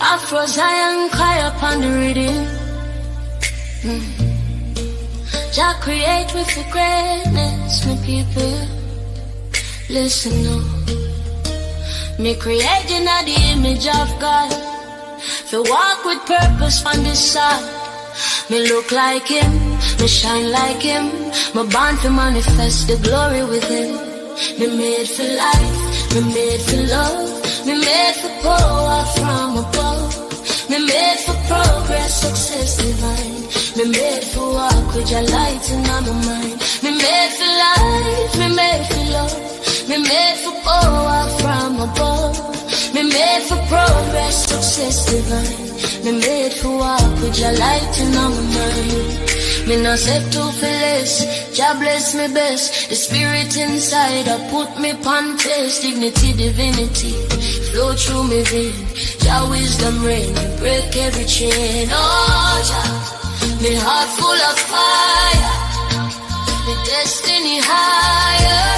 Afro-Zion Choir upon the rhythm. Jah create with the greatness, my people. Listen now. Me create in the image of God. Fi walk with purpose on this side. Me look like Him, me shine like Him. Me born to manifest the glory within. Me made for life, me made for love. Me made for power from above. Me made for progress, success divine. Me made for walk with your light in my mind. Me made for life, me made for love. Me made for power from above. Me made for progress, success divine. Me made for walk with your light in my mind. Me no set to less, Jah bless me best. The spirit inside, I put me pon place. Dignity, divinity, flow through me vein. Jah wisdom reign, break every chain. Oh Jah, me heart full of fire. Me destiny higher.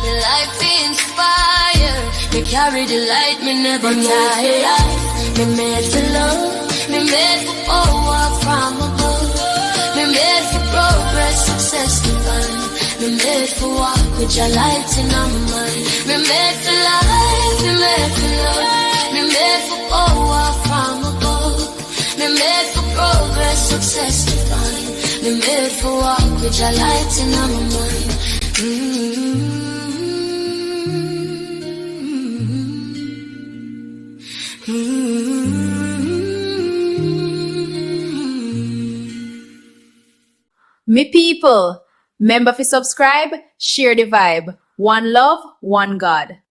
Me life inspire. Me carry the light, me never tire. Me made for love, me made for power from above. Me made for progress, success divine. Me made for walk with your light in my mind. Me made for life, me made for love. Me made for power from above. Me made for progress, success divine. Me made for walk with your light in my mind. Me people, remember to subscribe, share the vibe. One love, one God.